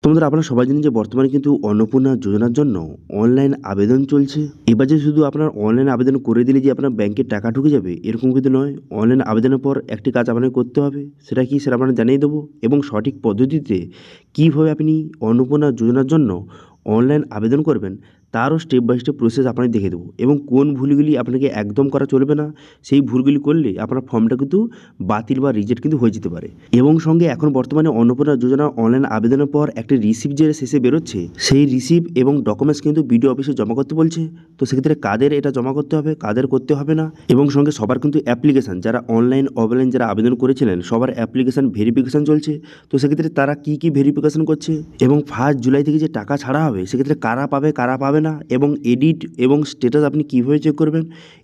তো বন্ধুরা, আপনারা সবাই জানেন যে বর্তমানে কিন্তু অন্নপূর্ণা যোজনার জন্য অনলাইন আবেদন চলছে। এবার যে শুধু আপনার অনলাইন আবেদন করে দিলে যে আপনার ব্যাংকে টাকা ঢুকে যাবে এরকম কিন্তু নয়। অনলাইন আবেদনের পর একটি কাজ আপনাকে করতে হবে। সেটা কি, সেটা আপনাকে জানিয়ে দেবো, এবং সঠিক পদ্ধতিতে কীভাবে আপনি অন্নপূর্ণা যোজনার জন্য অনলাইন আবেদন করবেন তারও স্টেপ বাই স্টেপ প্রসেস আপনাকে দেখিয়ে দেবো। এবং কোন ভুলগুলি আপনাকে একদম করা চলবে না, সেই ভুলগুলি করলে আপনার ফর্মটা কিন্তু বাতিল বা রিজেক্ট কিন্তু হয়ে যেতে পারে। এবং সঙ্গে এখন বর্তমানে অন্নপূর্ণা যোজনা অনলাইন আবেদনের পর একটি রিসিপ্ট যে শেষে বেরোচ্ছে, সেই রিসিপ্ট এবং ডকুমেন্টস কিন্তু বিডিও অফিসে জমা করতে বলছে। তো সেক্ষেত্রে কাদের এটা জমা করতে হবে, কাদের করতে হবে না, এবং সঙ্গে সবার কিন্তু অ্যাপ্লিকেশান, যারা অনলাইন অফলাইন যারা আবেদন করেছিলেন সবার অ্যাপ্লিকেশান ভেরিফিকেশান চলছে। তো সেক্ষেত্রে তারা কী ভেরিফিকেশান করছে, এবং 1 জুলাই থেকে যে টাকা ছাড়া হবে সেক্ষেত্রে কারা পাবে কারা পাবে না, এবং এডিট এবং স্ট্যাটাস আপনি কীভাবে চেক করবেন,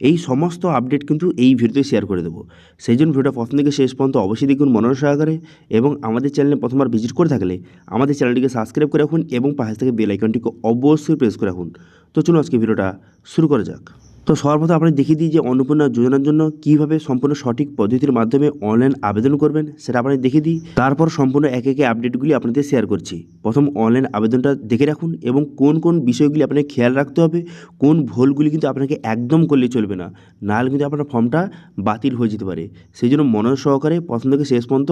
এই সমস্ত আপডেট কিন্তু এই ভিডিওতে শেয়ার করে দেবো। সেই জন্য ভিডিওটা প্রথম থেকে শেষ পর্যন্ত অবশ্যই দেখুন মনোযোগ সহকারে। এবং আমাদের চ্যানেলে প্রথমবার ভিজিট করে থাকলে আমাদের চ্যানেলটিকে সাবস্ক্রাইব করে রাখুন এবং পাশে থেকে বেল আইকনটিকে অবশ্যই প্রেস করে রাখুন। তো চলুন আজকে ভিডিওটা শুরু করা যাক। তো সর্বপ্রথম আপনি দেখিয়ে দিই যে অন্নপূর্ণা যোজনার জন্য কীভাবে সম্পূর্ণ সঠিক পদ্ধতির মাধ্যমে অনলাইন আবেদন করবেন সেটা আপনাদের দেখিয়ে দিই। তারপর সম্পূর্ণ একে একে আপডেটগুলি আপনাদের শেয়ার করছি। প্রথম অনলাইন আবেদনটা দেখে রাখুন এবং কোন কোন বিষয়গুলি আপনাকে খেয়াল রাখতে হবে, কোন ভুলগুলি কিন্তু আপনাকে একদম করলে চলবে না, নাহলে কিন্তু আপনার ফর্মটা বাতিল হয়ে যেতে পারে। সেই জন্য মনোযোগ সহকারে প্রথম থেকে শেষ পর্যন্ত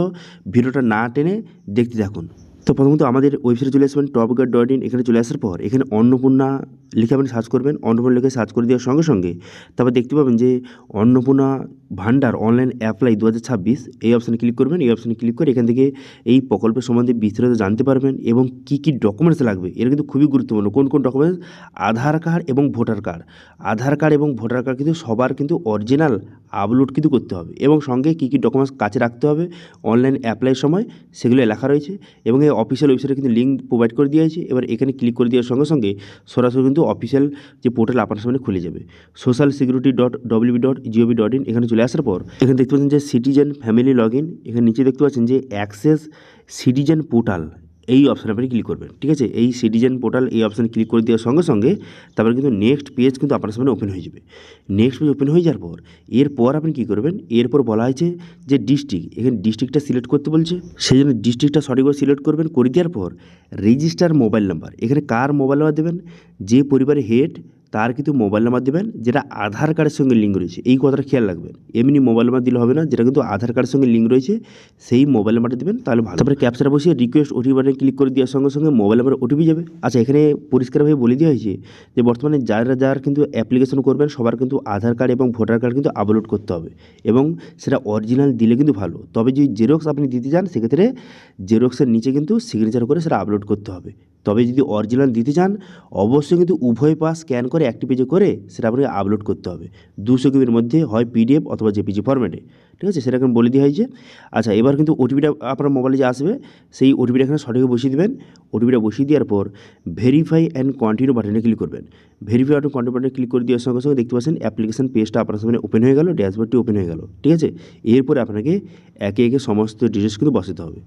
ভিডিওটা না টেনে দেখতে থাকুন। তো প্রথমত আমাদের ওয়েবসাইটে চলে আসবেন topguide.in। এখানে চলে আসার পর এখানে অন্নপূর্ণা লিখে আপনি সার্চ করবেন। অন্নপূর্ণা লিখে সার্চ করে দেওয়ার সঙ্গে সঙ্গে তারপর দেখতে পাবেন যে অন্নপূর্ণা ভান্ডার অনলাইন অ্যাপ্লাই 2026 এই অপশানে ক্লিক করবেন। এই অপশানে ক্লিক করে এখান থেকে এই প্রকল্পের সম্বন্ধে বিস্তারিত জানতে পারবেন এবং কী ডকুমেন্টস লাগবে। এটা কিন্তু খুবই গুরুত্বপূর্ণ। কোন কোন ডকুমেন্টস, আধার কার্ড এবং ভোটার কার্ড। আধার কার্ড এবং ভোটার কার্ড কিন্তু সবার কিন্তু অরিজিনাল আপলোড কিন্তু করতে হবে, এবং সঙ্গে কী ডকুমেন্টস কাছে রাখতে হবে অনলাইন অ্যাপ্লাইয়ের সময় সেগুলো লেখা রয়েছে। এবং এই অফিসিয়াল ওয়েবসাইটে কিন্তু লিঙ্ক প্রোভাইড করে দেওয়া হয়েছে। এবার এখানে ক্লিক করে দেওয়ার সঙ্গে সঙ্গে সরাসরি কিন্তু অফিসিয়াল যে পোর্টাল আপনার সামনে খুলে যাবে, socialsecurity.wb.gov.in। এখানে চলে আসার পর এখানে দেখতে পাচ্ছেন যে সিটিজেন ফ্যামিলি লগ ইন। এখানে নিচে দেখতে পাচ্ছেন যে অ্যাক্সেস সিটিজেন পোর্টাল, এই অপশানে আপনি ক্লিক করবেন। ঠিক আছে, এই সিটিজেন পোর্টাল এই অপশানে ক্লিক করে দেওয়ার সঙ্গে সঙ্গে তারপরে কিন্তু নেক্সট পেজ কিন্তু আপনার সামনে ওপেন হয়ে যাবে। নেক্সট পেজ ওপেন হয়ে যাওয়ার পর এরপর আপনি কী করবেন, এরপর বলা হয়েছে যে ডিস্ট্রিক্ট, এখানে ডিস্ট্রিক্টটা সিলেক্ট করতে বলছে। সেই জন্য ডিস্ট্রিক্টটা সঠিকভাবে সিলেক্ট করবেন। করে দেওয়ার পর রেজিস্টার মোবাইল নাম্বার, এখানে কার মোবাইল নাম্বার দেবেন, যে পরিবারের হেড তার কিন্তু মোবাইল নাম্বার দেবেন যেটা আধার কার্ডের সঙ্গে লিঙ্ক রয়েছে। এই কথাটা খেয়াল রাখবেন, এমনি মোবাইল নাম্বার দিলে হবে না, যেটা কিন্তু আধার কার্ডের সঙ্গে লিঙ্ক রয়েছে সেই মোবাইল নাম্বারটা দেবেন, তাহলে ভালো। তারপরে ক্যাপচার বসিয়ে রিকোয়েস্ট ওটিপি বাটনে ক্লিক করে দেওয়ার সঙ্গে সঙ্গে মোবাইল নাম্বার ওটিপি যাবে। আচ্ছা, এখানে পরিষ্কারভাবে বলে দেওয়া হয়েছে যে বর্তমানে যারা কিন্তু অ্যাপ্লিকেশন করবেন সবার কিন্তু আধার কার্ড এবং ভোটার কার্ড কিন্তু আপলোড করতে হবে, এবং সেটা অরিজিনাল দিলে কিন্তু ভালো। তবে যদি জেরক্স আপনি দিতে চান সেক্ষেত্রে জেরক্সের নিচে কিন্তু সিগনেচার করে সেটা আপলোড করতে হবে। তবে যদি অরিজিনাল দিতে চান অবশ্যই কিন্তু উভয় পাশ স্ক্যান করে একটি পেজে করে সেটা আপনাকে আপলোড করতে হবে 200 কেবির মধ্যে, হয় পিডিএফ অথবা জেপিজি ফরম্যাটে। ঠিক আছে, সেটা এখন বলে দেওয়া হয়েছে। আচ্ছা, এবার কিন্তু ওটিপিটা আপনার মোবাইলে যে আসবে সেই ওটিপিটা এখানে সঠিকভাবে বসিয়ে দেবেন। ওটিপিটা বসিয়ে দেওয়ার পর ভেরিফাই অ্যান্ড কন্টিনিউ বাটনে ক্লিক করবেন। ভেরিফাই অ্যান্ড কন্টিনিউ বাটনে ক্লিক করে দেওয়ার সঙ্গে সঙ্গে দেখতে পাচ্ছেন অ্যাপ্লিকেশন পেজটা আপনার সামনে ওপেন হয়ে গেল, ড্যাশবোর্ডটি ওপেন হয়ে গেল। ঠিক আছে, এরপরে আপনাকে একে একে সমস্ত ডিটেলস কিন্তু বসাতে হবে।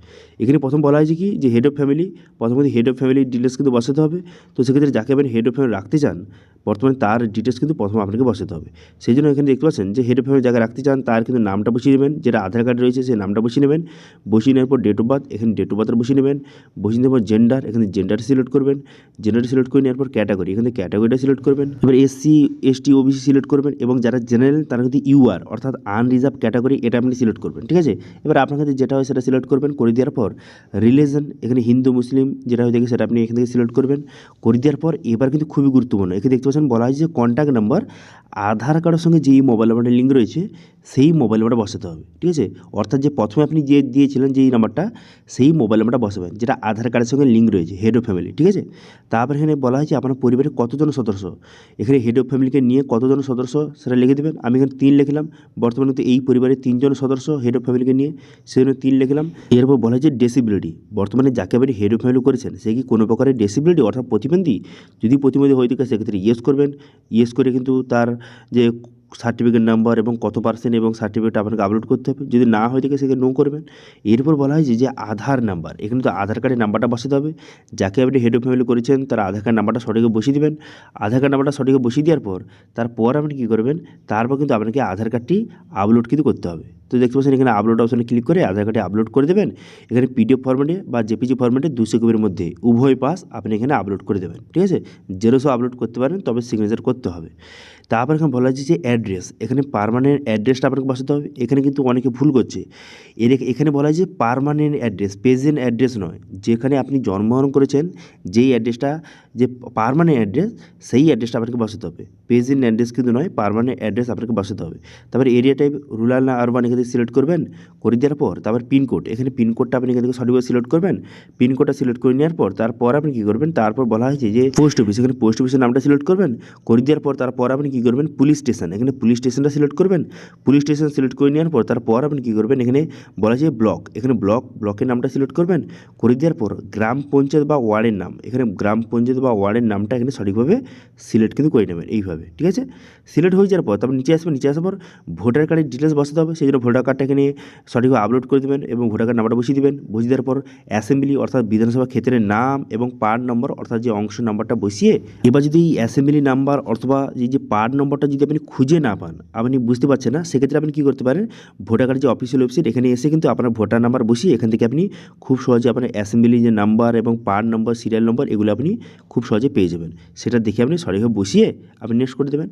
এখানে প্রথম বলা হয়েছে কি যে হেড অফ ফ্যামিলি, প্রথমত হেড অফ ফ্যামিলির ডিটেলস কিন্তু বসাতে হবে। তো সেক্ষেত্রে যাকে আপনি হেড অফ ফ্যামিলি রাখতে চান বর্তমানে তার ডিটেলস কিন্তু প্রথম আপনাকে বসাতে হবে। সেই জন্য এখানে দেখতে পাচ্ছেন যে হেড অফ ফ্যামিলি যাকে রাখতে চান তার কিন্তু নামটা বসিয়ে নেবেন, যেটা আধার কার্ডে রয়েছে সেই নামটা বসিয়ে নেবেন। বসিয়ে নেওয়ার পর ডেট অফ বার্থ, এখানে ডেট অফ বার্থটা বসিয়ে নেবেন। বসিয়ে নেওয়ার পর জেন্ডার, এখানে জেন্ডারটা সিলেক্ট করবেন। জেন্ডারটা সিলেক্ট করে নেওয়ার পর ক্যাটাগরি, এখানে ক্যাটাগরিটা সিলেক্ট করবেন। এবার এসসি এসটি ওবিসি সিলেক্ট করবেন, এবং যারা জেনারেল তারা কিন্তু ইউআর অর্থাৎ আনরিজার্ভ ক্যাটাগরি এটা আপনি সিলেক্ট করবেন। ঠিক আছে, এবার আপনার কাছে যেটা হয় সেটা সিলেক্ট করবেন। করে দেওয়ার পর রিলিজন, এখানে হিন্দু মুসলিম যেটা হয়ে থাকে সেটা আপনি এখান থেকে সিলেক্ট করবেন। করে দেওয়ার পর এবার কিন্তু খুবই গুরুত্বপূর্ণ, এখানে দেখতে পাচ্ছেন বলা হয়েছে কন্ট্যাক্ট নাম্বার, আধার কার্ডের সঙ্গে যেই মোবাইল নাম্বারটা লিঙ্ক রয়েছে সেই মোবাইল নাম্বারটা বসাতে হবে। ঠিক আছে, অর্থাৎ যে প্রথমে আপনি যে দিয়েছিলেন যেই নাম্বারটা সেই মোবাইল নাম্বারটা বসাবেন যেটা আধার কার্ডের সঙ্গে লিঙ্ক রয়েছে, হেড অফ ফ্যামিলি। ঠিক আছে, তারপর এখানে বলা হয়েছে আপনার পরিবারে কতজন সদস্য, এখানে হেড অফ ফ্যামিলিকে নিয়ে কতজন সদস্য সেটা লিখে দেবেন। আমি এখানে 3 লিখলাম, বর্তমানে কিন্তু এই পরিবারে 3 জন সদস্য হেড অফ ফ্যামিলিকে নিয়ে, সেই জন্য 3 লিখলাম। এরপর বলা হয়েছে ডিসেবিলিটি, বর্তমানে যাকে আপনি হেড অফ ফ্যামিলি করেছেন সে কি কোনো প্রকারের ডিসেবিলিটি অর্থাৎ প্রতিবন্ধী, যদি প্রতিবন্ধী হয়ে থাকে সেক্ষেত্রে ইয়েস করবেন। ইয়েস করে কিন্তু তার যে সার্টিফিকেট নাম্বার এবং কত পার্সেন্ট এবং সার্টিফিকেট আপনাকে আপলোড করতে হবে। যদি না হয়ে থাকে সেখানে নো করবেন। এরপর বলা হয়েছে যে আধার নাম্বার, এখানে তো আধার কার্ডের নাম্বারটা বসাতে হবে। যাকে আপনি হেড অফ ফ্যামিলি করেছেন তার আধার কার্ড নাম্বারটা সঠিক বসিয়ে দেবেন। আধার কার্ড নাম্বারটা সঠিক বসিয়ে দেওয়ার পর তারপর আপনি কী করবেন, তারপর কিন্তু আপনাকে আধার কার্ডটি আপলোড কিন্তু করতে হবে। তো দেখতে পাচ্ছেন এখানে আপলোড অপশনে ক্লিক করে আধার কার্ডে আপলোড করে দেবেন। এখানে পিডিএফ ফরম্যাটে বা জেপিজি ফরম্যাটে 200 কপির মধ্যে উভয় পাস আপনি এখানে আপলোড করে দেবেন। ঠিক আছে, জেরক্সও আপলোড করতে পারেন, তবে সিগনেচার করতে হবে। তারপর এখানে বলা হচ্ছে যে অ্যাড্রেস, এখানে পার্মানেন্ট অ্যাড্রেসটা আপনাকে বসাতে হবে। এখানে কিন্তু অনেকে ভুল করছে। এখানে বলা হয় যে পার্মানেন্ট অ্যাড্রেস, প্রেজেন্ট অ্যাড্রেস নয়। যেখানে আপনি জন্মগ্রহণ করেছেন যেই অ্যাড্রেসটা যে পার্মানেন্ট অ্যাড্রেস, সেই অ্যাড্রেসটা আপনাকে বসাতে হবে। প্রেজেন্ট অ্যাড্রেস কিন্তু নয়, পার্মানেন্ট অ্যাড্রেস আপনাকে বসাতে হবে। তারপরে এরিয়া টাইপ রুরাল না আরবান এখানে সিলেক্ট করবেন। করে দেওয়ার পর তারপর পিনকোড, এখানে পিনকোডটা আপনি এখান থেকে সঠিকভাবে সিলেক্ট করবেন। পিনকোডটা সিলেক্ট করে নেওয়ার পর তারপর আপনি কী করবেন, তারপর বলা হয়েছে যে পোস্ট অফিস, এখানে পোস্ট অফিসের নামটা সিলেক্ট করবেন। করে দেওয়ার পর তারপর আপনি কী করবেন, পুলিশ স্টেশন, এখানে পুলিশ স্টেশনটা সিলেক্ট করবেন। পুলিশ স্টেশন সিলেক্ট করে নেওয়ার পর তারপর আপনি কী করবেন, এখানে বলা যায় ব্লক, এখানে ব্লকের নামটা সিলেক্ট করবেন। করে দেওয়ার পর গ্রাম পঞ্চায়েত বা ওয়ার্ডের নাম, এখানে গ্রাম পঞ্চায়েত বা ওয়ার্ডের নামটা এখানে সঠিকভাবে সিলেক্ট কিন্তু করে নেবেন এইভাবে। ঠিক আছে, সিলেক্ট হয়ে যাওয়ার পর তারপর নিচে আসবেন। নিচে আসার পর ভোটার কার্ডের ডিটেলস বসাতে হবে। সেই জন্য ভোটার কার্ডটা এখানে সঠিকভাবে আপলোড করে দেবেন এবং ভোটার কার্ড নাম্বারটা বসিয়ে দেবেন। বসিয়ে দেওয়ার পর অ্যাসেম্বলি অর্থাৎ বিধানসভা ক্ষেত্রের নাম এবং পার্ট নম্বর অর্থাৎ যে অংশ নাম্বারটা বসিয়ে, এবার যদি এই অ্যাসেম্বলি নাম্বার অথবা এই যে পার্ট নম্বরটা যদি আপনি খুঁজে না পান, আপনি বুঝতে পারছেন না, সেক্ষেত্রে আপনি কী করতে পারেন, ভোটার কার্ডের যে অফিসিয়াল ওয়েবসাইট এখানে এসে কিন্তু আপনার ভোটার নাম্বার বসিয়ে এখান থেকে আপনি খুব সহজে আপনার অ্যাসেম্বলি যে নাম্বার এবং পার্ট নম্বর, সিরিয়াল নম্বর এগুলো আপনি খুব সহজে পেয়ে যাবেন। সেটা দেখে আপনি সঠিকভাবে বসিয়ে আপনি নেক্সট করে দেবেন।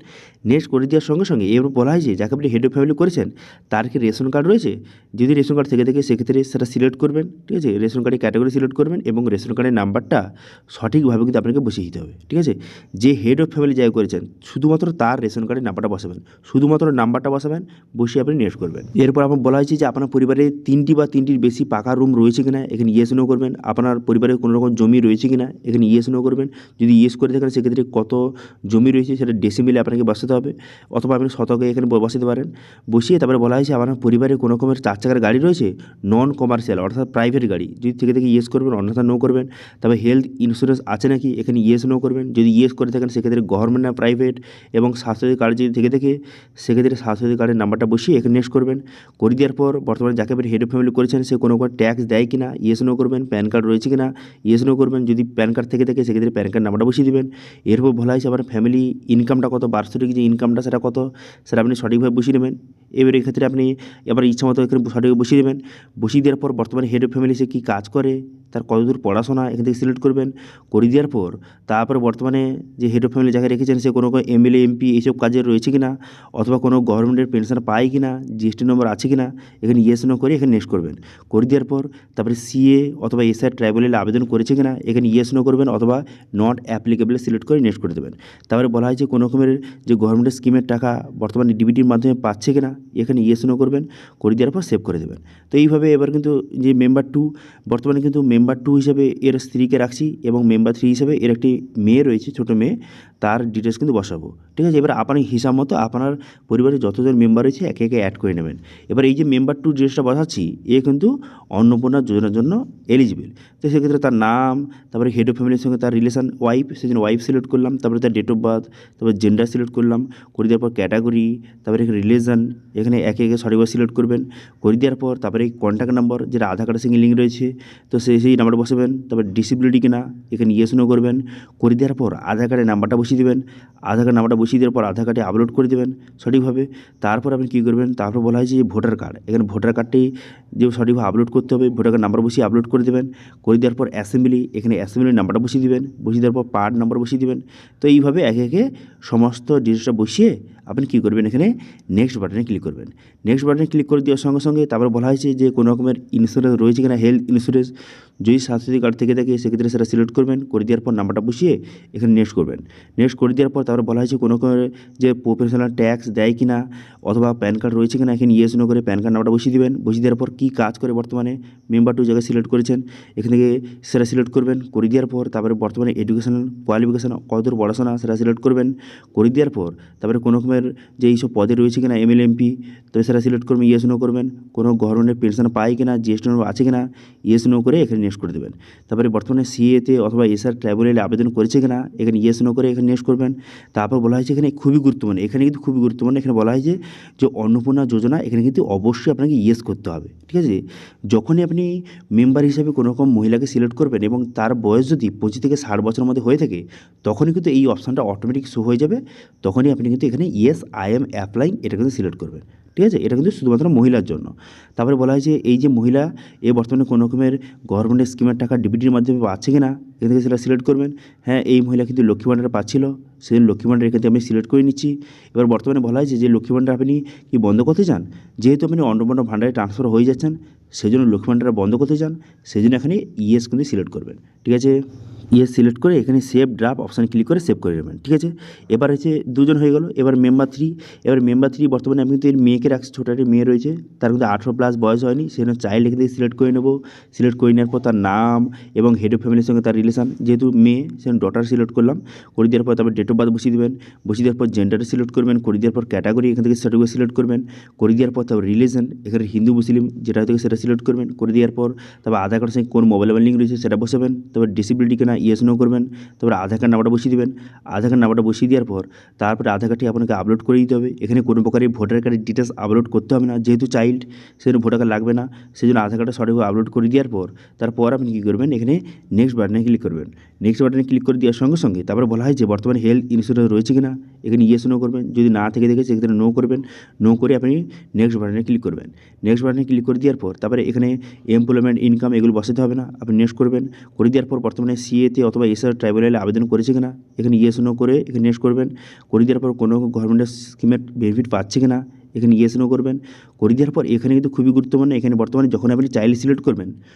নেক্সট করে দেওয়ার সঙ্গে সঙ্গে এবার বলা হয় যে যাকে আপনি হেড অফ ফ্যামিলি করেছেন তার কি রেশন কার্ড রয়েছে। যদি রেশন কার্ড থেকে থাকে সেক্ষেত্রে সেটা সিলেক্ট করবেন। ঠিক আছে, রেশন কার্ডের ক্যাটাগরি সিলেক্ট করবেন এবং রেশন কার্ডের নাম্বারটা সঠিকভাবে কিন্তু আপনাকে বসিয়ে দিতে হবে। ঠিক আছে, যে হেড অফ ফ্যামিলি যাই করেছেন শুধুমাত্র তার রেশন কার্ডের নাম্বারটা বসাবেন, শুধুমাত্র নাম্বারটা বসাবেন, বসিয়ে আপনি নেক্সট করবেন। এরপর আপনার বলা হয়েছে যে আপনার পরিবারে 3টি বা 3টির বেশি পাকা রুম রয়েছে কিনা, এখানে ইয়েস নো করবেন। আপনার পরিবারে কোনো রকম জমি রয়েছে কিনা, এখানে ইয়েস নো করবেন। যদি ইয়েস করে থাকেন সেক্ষেত্রে কত জমি রয়েছে সেটা ডেসিমিলে আপনাকে বসাতে হবে, অথবা আপনি শতকে এখানে বসাতে পারেন। বসিয়ে তারপরে বলা হয়েছে আপনার পরিবারে কোনো রকমের 4 চাকার গাড়ি রয়েছে, নন কমার্শিয়াল অর্থাৎ প্রাইভেট গাড়ি, যদি থেকে ইয়েস করবেন, অন্যথা নো করবেন। তবে হেলথ ইন্স্যুরেন্স আছে নাকি, এখানে ইয়েস নো করবেন। যদি ইয়েস করে থাকেন সেক্ষেত্রে গভর্নমেন্ট না প্রাইভেট, এবং স্বাস্থ্যসাথী কার্ড যদি থেকে থাকে সেক্ষেত্রে স্বাস্থ্যসাথী কার্ডের নাম্বারটা বসিয়ে এখানে নেক্সট করবেন। করে দেওয়ার পর বর্তমানে যাকে আপনি হেড অফ ফ্যামিলি করেছেন সে কোনো ট্যাক্স দেয় কিনা, ইয়েস নো করবেন। প্যান কার্ড রয়েছে কিনা, ইয়েস নো করবেন। যদি প্যান কার্ড থেকে থাকে সেক্ষেত্রে প্যান কার্ড নাম্বারটা বসিয়ে দেবেন। এরপর বলা হয়েছে আপনার ফ্যামিলি ইনকামটা কত, বার্ষিক যে ইনকামটা সেটা কত, সেটা আপনি সঠিকভাবে বসিয়ে নেবেন। এবার এক্ষেত্রে আপনি এবার ইচ্ছা মতো এখানে সঠিক বসিয়ে দেবেন। বসিয়ে দেওয়ার পর বর্তমানে হেড অফ ফ্যামিলি সে কী কাজ করে, তার কতদূর পড়াশোনা এখান থেকে সিলেক্ট করবেন। করে দেওয়ার পর তারপরে বর্তমানে যে হেড অফ ফ্যামিলি যাকে রেখেছেন সে কোনো এমএলএ এমপি এইসব কাজে রয়েছে কিনা, অথবা কোনো গভর্নমেন্টের পেনশন পায় কিনা, জিএসটি নম্বর আছে কিনা, এখানে ইয়েস নো করে এখানে নেক্সট করবেন। করে দেওয়ার পর তারপরে সিএ অথবা এসআই ট্রাইব্যুনালে আবেদন করেছে কিনা, এখানে ইয়েস নো করবেন, অথবা নট অ্যাপ্লিকেবল সিলেক্ট করে নেক্সট করে দেবেন। তারপরে বলা হয় যে কোনো রকমের যে গভর্নমেন্টের স্কিমের টাকা বর্তমানে ডিবিটির মাধ্যমে পাচ্ছে কিনা, এখানে ইয়েস নো করবেন। করে দেওয়ার পর সেভ করে দেবেন। তো এইভাবে এবার কিন্তু যে মেম্বার 2 বর্তমানে কিন্তু মেম্বার 2 হিসাবে এর স্ত্রীকে রাখছি এবং মেম্বার 3 হিসাবে এর একটি মেয়ে রয়েছে, ছোটো মেয়ে, তার ডিটেলস কিন্তু বসাবো। ঠিক আছে, এবার আপনার হিসাব মতো আপনার পরিবারে যতজন মেম্বার রয়েছে একে একে অ্যাড করে নেবেন। এবার এই যে মেম্বার 2 ডিটেলসটা বসাচ্ছি এ কিন্তু অন্নপূর্ণা যোজনার জন্য এলিজিবল। তো সেক্ষেত্রে তার নাম, তারপরে হেড অফ ফ্যামিলির সঙ্গে তার রিলেশন ওয়াইফ, সেই জন্য ওয়াইফ সিলেক্ট করলাম। তারপরে তার ডেট অফ বার্থ, তারপরে জেন্ডার সিলেক্ট করলাম। করে দেওয়ার পর ক্যাটাগরি, তারপরে এখানে রিলেশন, এখানে একে একে সঠিকভাবে সিলেক্ট করবেন। করে দেওয়ার পর তারপরে কন্ট্যাক্ট নাম্বার যেটা আধার কার্ডের সঙ্গে লিঙ্ক রয়েছে, তো সেই নাম্বারটা বসাবেন। তারপর ডিসেবিলিটি কিনা, এখানে ইয়েস নো করবেন। করে দেওয়ার পর আধার কার্ডের নাম্বারটা বসিয়ে দেবেন। আধার কার্ড নাম্বারটা বসিয়ে দেওয়ার পর আধার কার্ডে আপলোড করে দেবেন সঠিকভাবে। তারপর আপনি কী করবেন, তারপর বলা হয়েছে যে ভোটার কার্ড, এখানে ভোটার কার্ডটি যে সঠিকভাবে আপলোড করতে হবে, ভোটার কার্ড নাম্বার বসিয়ে আপলোড করে দেবেন। করে দেওয়ার পর অ্যাসেম্বলি, এখানে অ্যাসেম্বলির নাম্বারটা বসিয়ে দেবেন। বসিয়ে দেওয়ার পর পার্ট নাম্বার বসিয়ে দেবেন। তো এইভাবে একে একে সমস্ত ডিটেলসটা বসিয়ে আপনি কী করবেন, এখানে নেক্সট বাটনে ক্লিক করবেন। নেক্সট বাটনে ক্লিক করে দেওয়ার সঙ্গে সঙ্গে তারপর বলা হয়েছে যে কোনো রকমের ইন্স্যুরেন্স রয়েছে কিনা, হেলথ ইন্স্যুরেন্স যদি স্বাস্থ্যসাথী কার্ড থেকে থাকে সেক্ষেত্রে সেটা সিলেক্ট করবেন। করে দেওয়ার পর নাম্বারটা বসিয়ে এখানে নেক্সট করবেন। নেক্সট করে দেওয়ার পর তারপর বলা হয়েছে কোনো রকমের যে প্রফেশনাল ট্যাক্স দেয় কিনা, অথবা প্যান কার্ড রয়েছে কিনা, এখানে ইয়েস নো করে প্যান কার্ড নাম্বারটা বসিয়ে দেবেন। বসিয়ে দেওয়ার পর কী কাজ করে বর্তমানে মেম্বার 2 জায়গায় সিলেক্ট করেছেন এখান থেকে সেটা সিলেক্ট করবেন। করে দেওয়ার পর তারপরে বর্তমানে এডুকেশনাল কোয়ালিফিকেশান কতদূর পড়াশোনা সেটা সিলেক্ট করবেন। করে দেওয়ার পর তারপরে কোনো রকমের যে এইসব পদে রয়েছে কিনা MLMP, তো সেটা সিলেক্ট করবেন, ইয়েস নো করবেন। কোনো গভর্নমেন্টের পেনশন পায় কিনা, GST নম্বর আছে কিনা, ইয়েস নো করে এখানে নেক্সট করে দেবেন। তারপরে বর্তমানে CA-তে অথবা SR ট্রাইব্যুনালে আবেদন করেছে কিনা, এখানে ইয়েস নো করে এখানে নেক্সট করবেন। তারপর বলা হয়েছে এখানে খুবই গুরুত্বপূর্ণ, এখানে কিন্তু খুবই গুরুত্বপূর্ণ, এখানে বলা হয়েছে যে অন্নপূর্ণা যোজনা, এখানে কিন্তু অবশ্যই আপনাকে ইয়েস করতে হবে, ঠিক আছে। যখনই আপনি মেম্বার হিসাবে কোনো রকম মহিলাকে সিলেক্ট করবেন এবং তার বয়স যদি 25 থেকে 60 বছরের মধ্যে হয়ে থাকে, তখনই কিন্তু এই অপশানটা অটোমেটিক শো হয়ে যাবে। তখনই আপনি কিন্তু এখানে ইয়েস আই এম অ্যাপ্লাইং এটা কিন্তু সিলেক্ট করবেন, ঠিক আছে। এটা কিন্তু শুধুমাত্র মহিলার জন্য। তারপরে বলা হয়েছে এই যে মহিলা বর্তমানে কোনো রকমের গভর্নমেন্টের স্কিমের টাকা ডিবিটির মাধ্যমে পাচ্ছে কিনা, এখান থেকে সেটা সিলেক্ট করবেন। হ্যাঁ, এই মহিলা কিন্তু লক্ষ্মী ভাণ্ডার পাচ্ছিল, সেদিন লক্ষ্মী ভাণ্ডার এখান থেকে আমি সিলেক্ট করে নিচ্ছি। এবার বর্তমানে বলা হয়েছে যে লক্ষ্মী ভাণ্ডার আপনি কি বন্ধ করতে চান, যেহেতু আপনি অন্নপূর্ণা ভাণ্ডারে ট্রান্সফার হয়ে যাচ্ছেন, সেই জন্য লক্ষ্মী ভাণ্ডার বন্ধ করতে চান, সেই জন্য এখানে ইয়েস কিন্তু সিলেক্ট করবেন, ঠিক আছে। ইয়েস সিলেক্ট করে এখানে সেভ ড্রাফট অপশানে ক্লিক করে সেভ করে নেবেন, ঠিক আছে। এবার হচ্ছে দুজন হয়ে গেল। এবার মেম্বার 3, এবার মেম্বার 3 বর্তমানে আমি কিন্তু এর মেয়েকে রাখছি, ছোটো একটা মেয়ে রয়েছে, তার কিন্তু 18+ বয়স হয়নি, সেজন্য চাইল্ড এখান থেকে সিলেক্ট করে নেবো। সিলেক্ট করে নেওয়ার পর তার নাম এবং হেড অফ ফ্যামিলির সঙ্গে তার রিলেশন, যেহেতু মেয়ে সেজন্য ডটার সিলেক্ট করলাম। করে দেওয়ার পর তারপর ডেট অফ বার্থ বসিয়ে দেবেন। বসিয়ে দেওয়ার পর জেন্ডার সিলেক্ট করবেন। করে দেওয়ার পর ক্যাটাগরি এখান থেকে সার্টিফিকেট সিলেক্ট করবেন। করে দেওয়ার পর তারপর রিলিজন এখানে হিন্দু মুসলিম যেটা থেকে সেটা সিলেক্ট করবেন। করে দেওয়ার পর তারপর আধার কার্ডের সঙ্গে কোন মোবাইল লিঙ্ক রয়েছে সেটা বসাবেন। তারপর ডিসেবিলিটি কিনা ইয়েস নো করবেন। তারপরে আধার কার্ড নাম্বারটা বসিয়ে দেবেন। আধার কার্ড নাম্বারটা বসিয়ে দেওয়ার পর তারপরে আধার কার্ডটি আপনাকে আপলোড করে দিতে হবে। এখানে কোনো প্রকারের ভোটার কার্ডের ডিটেলস আপলোড করতে হবে না, যেহেতু চাইল্ড সেজন্য ভোটার কার্ড লাগবে না, সেই জন্য আধার কার্ডটা সঠিকভাবে আপলোড করে দেওয়ার পর তারপর আপনি কী করবেন, এখানে নেক্সট বাটনে ক্লিক করবেন। নেক্সট বাটনে ক্লিক করে দেওয়ার সঙ্গে সঙ্গে তারপরে বলা হয় যে বর্তমানে হেলথ ইন্স্যুরেন্স রয়েছে কিনা, এখানে ইয়েস নো করবেন। যদি না থেকে দেখে সেক্ষেত্রে নো করবেন। নো করে আপনি নেক্সট বাটনে ক্লিক করবেন। নেক্সট বাটনে ক্লিক করে দেওয়ার পর তারপরে এখানে এমপ্লয়মেন্ট ইনকাম এগুলো বসাতে হবে না, আপনি নেক্সট করবেন। করে দেওয়ার পর বর্তমানে CA-তে অথবা SR ট্রাইব্যুনালে আবেদন করেছে কিনা, এখানে ইয়েস নো করে এখানে নেক্সট করবেন। করে দেওয়ার পর কোনো গভর্নমেন্টের স্কিমের বেনিফিট পাচ্ছে কিনা, এখানে ইয়েস নো করবেন। করে দেওয়ার পর এখানে কিন্তু খুবই গুরুত্বপূর্ণ, এখানে বর্তমানে যখন আপনি চাইল্ড সিলেক্ট করবেন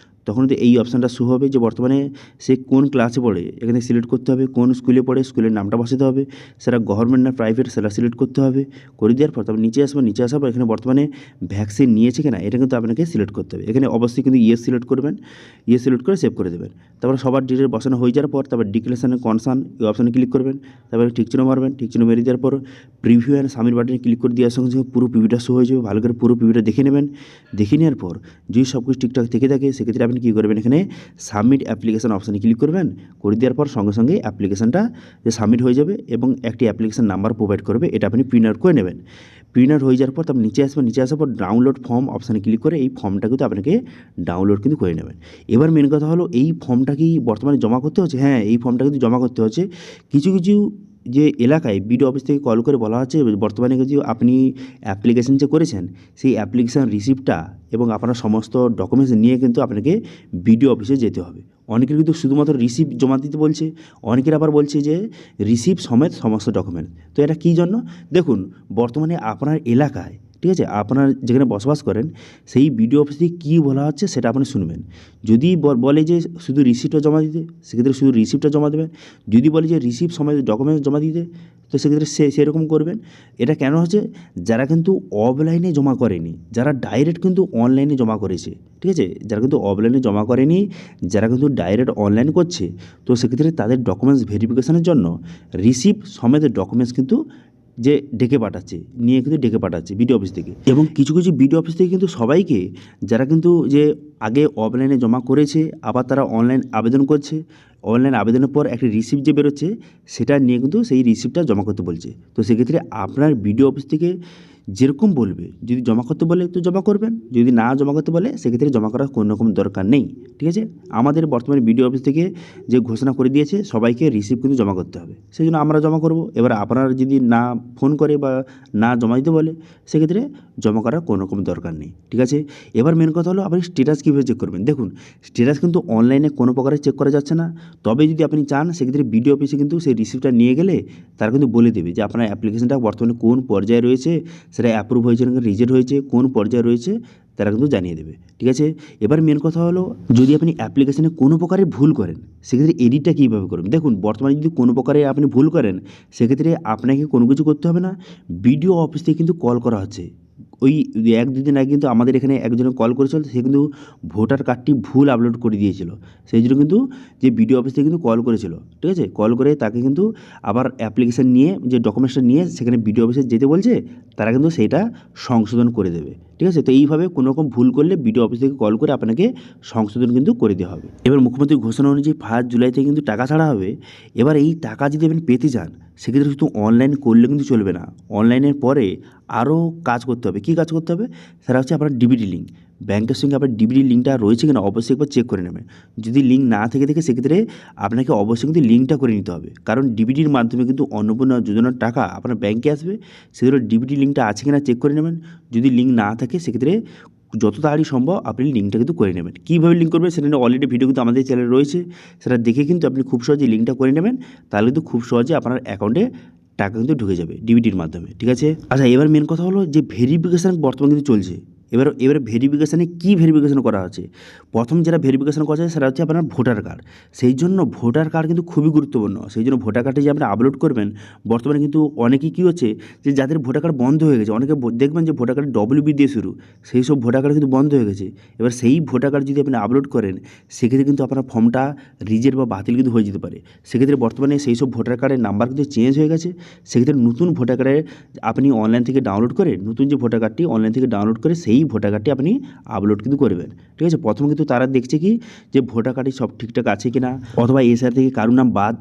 তখন তো এই অপশানটা শো হবে যে বর্তমানে সে কোন ক্লাসে পড়ে, এখানে সিলেক্ট করতে হবে। কোন স্কুলে পড়ে, স্কুলের নামটা বসাতে হবে, সেটা গভর্নমেন্ট না প্রাইভেট সেটা সিলেক্ট করতে হবে। করে দেওয়ার পর তারপর নিচে আসবেন। নিচে আসার পর এখানে বর্তমানে ভ্যাকসিন নিয়েছে কিনা এটা কিন্তু আপনাকে সিলেক্ট করতে হবে। এখানে অবশ্যই কিন্তু ইয়েস সিলেক্ট করবেন। ইয়েস সিলেক্ট করে সেভ করে দেবেন। তারপর সবার ডিটেল বসানো হয়ে যাওয়ার পর তারপর ডিক্লারেশন কনসার্ন এই অপশানে ক্লিক করবেন। তারপরে ঠিক চিহ্ন মারবেন। ঠিক চিহ্ন মেরে দেওয়ার পর প্রিভিউ অ্যান্ড সাবমিট বাটনে ক্লিক করে দেওয়ার সঙ্গে সঙ্গে পুরো পিভিটা শো হয়ে যাবে। ভালো করে পুরো পিভিটা দেখে নেবেন। দেখে নেওয়ার পর যদি সব কিছু ঠিকঠাক থেকে থাকে সেক্ষেত্রে আপনি কী করবেন, এখানে সাবমিট অ্যাপ্লিকেশন অপশানে ক্লিক করবেন। করে দেওয়ার পর সঙ্গে সঙ্গে অ্যাপ্লিকেশনটা যে সাবমিট হয়ে যাবে এবং একটি অ্যাপ্লিকেশন নাম্বার প্রোভাইড করবে, এটা আপনি প্রিন্ট আউট করে নেবেন। প্রিন্ট আউট হয়ে যাওয়ার পর তারপর নিচে আসবেন। নিচে আসার পর ডাউনলোড ফর্ম অপশানে ক্লিক করে এই ফর্মটা কিন্তু আপনাকে ডাউনলোড কিন্তু করে নেবেন। এবার মেন কথা হলো এই ফর্মটা কি বর্তমানে জমা করতে হচ্ছে? হ্যাঁ, এই ফর্মটা কিন্তু জমা করতে হচ্ছে। কিছু কিছু যে এলাকায় বিডিও অফিস থেকে কল করে বলা হচ্ছে বর্তমানে কিন্তু আপনি অ্যাপ্লিকেশন যে করেছেন সেই অ্যাপ্লিকেশান রিসিপ্টটা এবং আপনার সমস্ত ডকুমেন্টস নিয়ে কিন্তু আপনাকে বিডিও অফিসে যেতে হবে। অনেকের কিন্তু শুধুমাত্র রিসিপ্ট জমা দিতে বলছে, অনেকের আবার বলছে যে রিসিপ্ট সমেত সমস্ত ডকুমেন্ট। তো এটা কী জন্য? দেখুন, বর্তমানে আপনার এলাকায়, ঠিক আছে, আপনার যেখানে বসবাস করেন সেই বিডিও অফিস থেকে কী বলা হচ্ছে সেটা আপনি শুনবেন। যদি বলে যে শুধু রিসিপ্টটা জমা দিতে, সেক্ষেত্রে শুধু রিসিপ্টটা জমা দেবেন। যদি বলে যে রিসিপ্ট সময় ডকুমেন্টস জমা দিতে, তো সেক্ষেত্রে সেরকম করবেন। এটা কেন হচ্ছে? যারা কিন্তু অফলাইনে জমা করেনি, যারা ডাইরেক্ট কিন্তু অনলাইনে জমা করেছে, ঠিক আছে, যারা কিন্তু অফলাইনে জমা করেনি, যারা কিন্তু ডাইরেক্ট অনলাইন করছে, তো সেক্ষেত্রে তাদের ডকুমেন্টস ভেরিফিকেশনের জন্য রিসিপ্ট সমেত ডকুমেন্টস কিন্তু যে ডেকে পাঠাচ্ছে, নিয়ে কিন্তু ডেকে পাঠাচ্ছে বিডিও অফিস থেকে। এবং কিছু কিছু বিডিও অফিস থেকে কিন্তু সবাইকে, যারা কিন্তু যে আগে অফলাইনে জমা করেছে আবার তারা অনলাইন আবেদন করছে, অনলাইন আবেদনের পর একটা রিসিপ্ট যে বেরোচ্ছে সেটা নিয়ে কিন্তু সেই রিসিপ্টটা জমা করতে বলছে। তো সেক্ষেত্রে আপনার বিডিও অফিস থেকে যেরকম বলবে, যদি জমা করতে বলে তো জমা করবেন, যদি না জমা করতে বলে সেক্ষেত্রে জমা করার কোনো রকম দরকার নেই, ঠিক আছে। আমাদের বর্তমানে বিডিও অফিস থেকে যে ঘোষণা করে দিয়েছে সবাইকে রিসিপ্ট কিন্তু জমা করতে হবে, সেই জন্য আমরা জমা করব। এবার আপনারা যদি না ফোন করে বা না জমা দিতে বলে সেক্ষেত্রে জমা করার কোনো রকম দরকার নেই, ঠিক আছে। এবার মেন কথা হলো আপনি স্ট্যাটাস কীভাবে চেক করবেন। দেখুন, স্ট্যাটাস কিন্তু অনলাইনে কোনো প্রকারে চেক করা যাচ্ছে না। তবে যদি আপনি চান সেক্ষেত্রে বিডিও অফিসে কিন্তু সেই রিসিপ্টটা নিয়ে গেলে তারা কিন্তু বলে দেবে যে আপনার অ্যাপ্লিকেশনটা বর্তমানে কোন পর্যায়ে রয়েছে, সেটা অ্যাপ্রুভ হয়েছে নাকি রিজেক্ট হয়েছে, কোন পর্যায়ে রয়েছে তারা কিন্তু জানিয়ে দেবে, ঠিক আছে। এবার মেন কথা হলো যদি আপনি অ্যাপ্লিকেশনে কোনো প্রকারে ভুল করেন সেক্ষেত্রে এডিটটা কীভাবে করবেন। দেখুন, বর্তমানে যদি কোনো প্রকারে আপনি ভুল করেন সেক্ষেত্রে আপনাকে কোনো কিছু করতে হবে না, বিডিও অফিস থেকে কিন্তু কল করা হচ্ছে। ওই 1-2 দিন আগে কিন্তু আমাদের এখানে একজনে কল করেছিল, সে কিন্তু ভোটার কার্ডটি ভুল আপলোড করে দিয়েছিল। সেই জন্য কিন্তু যে বিডিও অফিস থেকে কিন্তু কল করেছিল, ঠিক আছে? কল করে তাকে কিন্তু আবার অ্যাপ্লিকেশান নিয়ে যে ডকুমেন্টসটা নিয়ে সেখানে বিডিও অফিসে যেতে বলছে, তারা কিন্তু সেইটা সংশোধন করে দেবে, ঠিক আছে? তো এইভাবে কোনো রকম ভুল করলে বিডিও অফিস থেকে কল করে আপনাকে সংশোধন কিন্তু করে দেওয়া হবে। এবার মুখ্যমন্ত্রীর ঘোষণা অনুযায়ী 1 জুলাই থেকে কিন্তু টাকা ছাড়া হবে। এবার এই টাকা যদি আপনি পেতে চান, সেক্ষেত্রে শুধু অনলাইন করলে কিন্তু চলবে না। অনলাইনের পরে আরও কাজ করতে হবে। কী কাজ করতে হবে? সেটা হচ্ছে আপনার ডিবিটি লিঙ্ক। ব্যাংকের সঙ্গে আপনার ডিবিটি লিঙ্কটা রয়েছে কিনা অবশ্যই একবার চেক করে নেবেন। যদি লিঙ্ক না থেকে থাকে সেক্ষেত্রে আপনাকে অবশ্যই কিন্তু লিঙ্কটা করে নিতে হবে। কারণ ডিবিটির মাধ্যমে কিন্তু অন্নপূর্ণা যোজনার টাকা আপনার ব্যাংকে আসবে। সেগুলো ডিবিটি লিঙ্কটা আছে কিনা চেক করে নেবেন। যদি লিঙ্ক না থাকে সেক্ষেত্রে যত তাড়াতাড়ি সম্ভব আপনি লিঙ্কটা কিন্তু করে নেবেন। কীভাবে লিঙ্ক করবেন সেটা নিয়ে অলরেডি ভিডিও কিন্তু আমাদের চ্যানেলে রয়েছে, সেটা দেখে কিন্তু আপনি খুব সহজেই লিঙ্কটা করে নেবেন। তাহলে কিন্তু খুব সহজে আপনার অ্যাকাউন্টে টাকা কিন্তু ঢুকে যাবে ডিবিটির মাধ্যমে, ঠিক আছে? আচ্ছা, এবার মেন কথা হলো যে ভেরিফিকেশান বর্তমানে কিন্তু চলছে। এবারে ভেরিফিকেশানে কী ভেরিফিকেশান করা হচ্ছে? প্রথম যেটা ভেরিফিকেশান করা হচ্ছে সেটা হচ্ছে আপনার ভোটার কার্ড। সেই জন্য ভোটার কার্ড কিন্তু খুবই গুরুত্বপূর্ণ। সেই জন্য ভোটার কার্ডে যে আপনি আপলোড করবেন, বর্তমানে কিন্তু অনেকেই কী হচ্ছে যে যাদের ভোটার কার্ড বন্ধ হয়ে গেছে, অনেকে দেখবেন যে ভোটার কার্ড WB দিয়ে শুরু, সেই সব ভোটার কার্ড কিন্তু বন্ধ হয়ে গেছে। এবার সেই ভোটার কার্ড যদি আপনি আপলোড করেন, সেক্ষেত্রে কিন্তু আপনার ফর্মটা রিজেক্ট বা বাতিল কিন্তু হয়ে যেতে পারে। সেক্ষেত্রে বর্তমানে সেই সব ভোটার কার্ডের নাম্বার কিন্তু চেঞ্জ হয়ে গেছে। সেক্ষেত্রে নতুন ভোটার কার্ডে আপনি অনলাইন থেকে ডাউনলোড করে, নতুন যে ভোটার কার্ডটি অনলাইন থেকে ডাউনলোড করে সেই ভোটার কার্ডটি আপনি আপলোড কিন্তু করবেন, ঠিক আছে? প্রথম কিন্তু তারা দেখছে কি যে ভোটার কার্ডে সব ঠিকঠাক আছে কিনা, অথবা এসআর থেকে কারোর নাম বাদ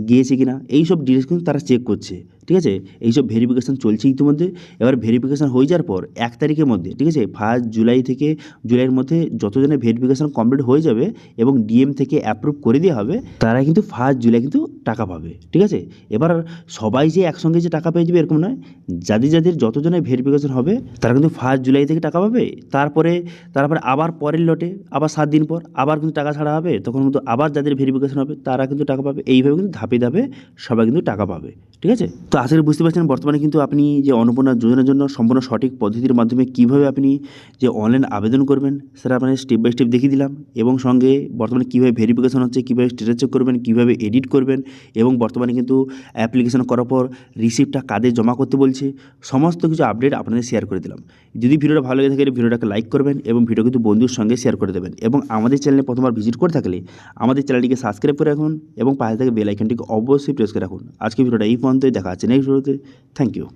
গিয়েছে কিনা, এই সব ডিটেলস কিন্তু তারা চেক করছে, ঠিক আছে? এইসব ভেরিফিকেশান চলছে ইতিমধ্যে। এবার ভেরিফিকেশান হয়ে যাওয়ার পর 1 তারিখের মধ্যে, ঠিক আছে, 1 জুলাই থেকে জুলাইয়ের মধ্যে যতজনের ভেরিফিকেশান কমপ্লিট হয়ে যাবে এবং ডিএম থেকে অ্যাপ্রুভ করে দেওয়া হবে, তারা কিন্তু 1 জুলাই কিন্তু টাকা পাবে, ঠিক আছে? এবার সবাই যে একসঙ্গে যে টাকা পেয়ে যাবে এরকম নয়। যাদের যতজনের ভেরিফিকেশান হবে তারা কিন্তু 1 জুলাই থেকে টাকা পাবে। তারপরে আবার পরের লটে আবার 7 দিন পর আবার কিন্তু টাকা ছাড়া হবে, তখন কিন্তু আবার যাদের ভেরিফিকেশান হবে তারা কিন্তু টাকা পাবে। এইভাবে কিন্তু ধাপে ধাপে সবাই কিন্তু টাকা পাবে, ঠিক আছে? তো আশা করি বুঝতে পারছেন বর্তমানে কিন্তু আপনি যে অন্নপূর্ণা যোজনার জন্য সম্পূর্ণ সঠিক পদ্ধতির মাধ্যমে কীভাবে আপনি যে অনলাইন আবেদন করবেন সেটা আপনাকে স্টেপ বাই স্টেপ দেখিয়ে দিলাম, এবং সঙ্গে বর্তমানে কীভাবে ভেরিফিকেশান হচ্ছে, কীভাবে স্ট্যাটাস চেক করবেন, কীভাবে এডিট করবেন, এবং বর্তমানে কিন্তু অ্যাপ্লিকেশান করার পর রিসিপ্টটা কাদের জমা করতে বলছে, সমস্ত কিছু আপডেট আপনাদের শেয়ার করে দিলাম। যদি ভিডিওটা ভালো লেগে থাকে ভিডিওটাকে লাইক করবেন এবং ভিডিও কিন্তু বন্ধুর সঙ্গে শেয়ার করে দেবেন, এবং আমাদের চ্যানেলে প্রথমবার ভিজিট করে থাকলে আমাদের চ্যানেলটিকে সাবস্ক্রাইব করে রাখুন এবং পাশে থেকে বেল আইকনটিকে অবশ্যই প্রেস করে রাখুন। আজকে ভিডিওটা এই পর্যন্তই, দেখা হচ্ছে নেক্সট ভিডিওতে। Thank you.